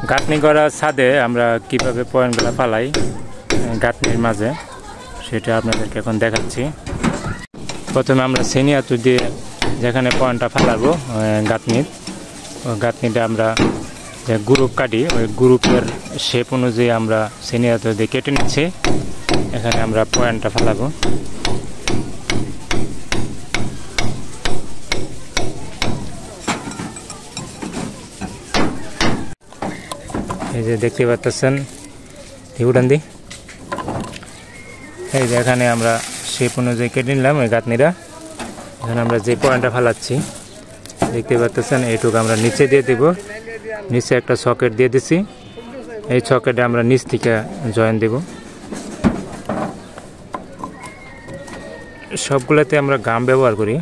গাঁথনি করা ছাদে আমরা কিভাবে পয়েন্টগুলো ফালাই গাঁথনির মাঝে সেটা আপনাদেরকে এখন দেখাচ্ছি। প্রথমে আমরা সেনি আঁতুর দিয়ে যেখানে পয়েন্টটা ফালাবো গাঁথনিটা আমরা যে গ্রুপ কাটি ওই গ্রুপের শেপ অনুযায়ী আমরা সেনি আঁতুর দিয়ে কেটে নিচ্ছি। এখানে আমরা পয়েন্টটা ফালাবো। এই যে দেখতে পাচ্ছেন উড়ান দি এই যে এখানে আমরা শেপ অনুযায়ী কেটে নিলাম ওই গাঁথনিটা। এখানে আমরা যে পয়েন্টটা ফালাচ্ছি দেখতে পাচ্ছেন এইটুকু আমরা নিচে দিয়ে দেব। নিচে একটা সকেট দিয়ে দিছি, এই সকেটে আমরা নিচ থেকে জয়েন দেব। সবগুলোতে আমরা গাম ব্যবহার করি।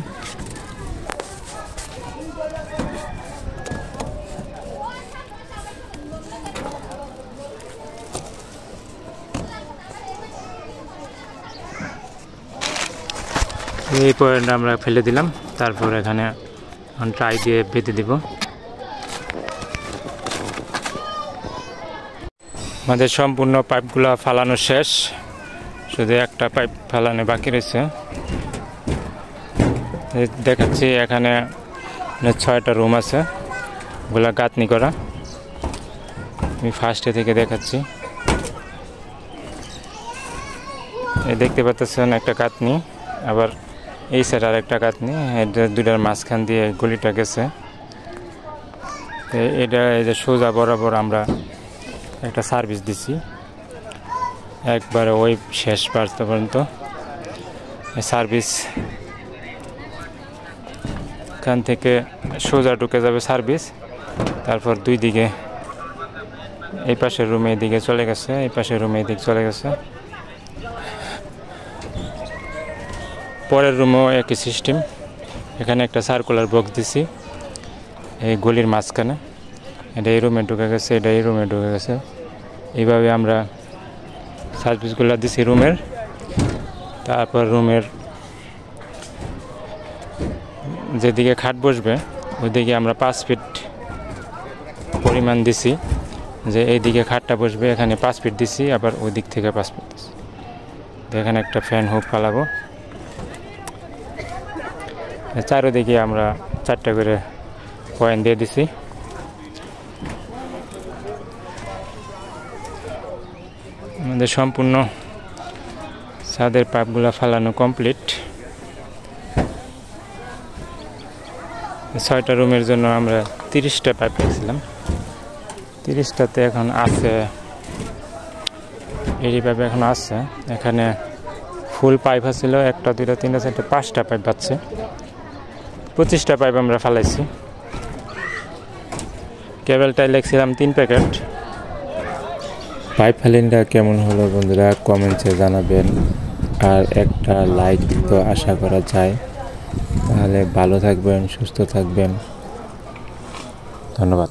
এই পয়েন্ট আমরা ফেলে দিলাম, তারপর এখানে ট্রাই দিয়ে বেঁধে দিব। আমাদের সম্পূর্ণ পাইপগুলো ফালানো শেষ, শুধু একটা পাইপ ফালানো বাকি রয়েছে। দেখাচ্ছি এখানে 6টা রুম আছে, ওগুলা গাঁথনি করা। আমি ফার্স্টে থেকে দেখাচ্ছি। এই দেখতে পাচ্ছেন একটা গাঁথনি, আবার এই সাইড আর একটা গাঁথনি, দুইটার মাঝখান দিয়ে গলিটা গেছে। এটা এই যে সোজা বরাবর আমরা একটা সার্ভিস দিছি একবারে ওই শেষ প্রান্ত পর্যন্ত। সার্ভিস এখান থেকে সোজা ঢুকে যাবে সার্ভিস, তারপর দুই দিকে এই পাশের রুমে এদিকে চলে গেছে, এই পাশের রুমে এদিকে চলে গেছে। পরের রুমেও একই সিস্টেম। এখানে একটা সার্কুলার বক্স দিছি এই গলির মাঝখানে, এটা এই রুমে ঢুকে গেছে, এটা এই রুমে ঢুকে গেছে। এইভাবে আমরা সার্ভিসগুলো দিছি রুমের। তারপর রুমের যেদিকে খাট বসবে ওইদিকে আমরা 5 ফিট পরিমাণ দিছি, যে এইদিকে খাটটা বসবে এখানে 5 ফিট দিছি, আবার ওই দিক থেকে 5 ফিট দিছি। এখানে একটা ফ্যান হুক ফালাবো। চারিদিকে আমরা 4টা করে পয়েন্ট দিয়ে দিছি। আমাদের সম্পূর্ণ ছাদের পাইপগুলো ফালানো কমপ্লিট। 6টা রুমের জন্য আমরা 30টা পাইপ রেখেছিলাম, 30টাতে এখন আছে, এডি পাইপ এখন আছে। এখানে ফুল পাইপ আছিল 1টা 2টা 3টা 4টা 5টা পাইপ পাচ্ছে। 25টা পাইপ আমরা ফালাইছি। কেবলটাই লেগছিলাম 3 প্যাকেট। পাইপ ফাইলিংটা কেমন হলো বন্ধুরা কমেন্টসে জানাবেন, আর একটা লাইক তো আশা করা যায়। তাহলে ভালো থাকবেন, সুস্থ থাকবেন, ধন্যবাদ।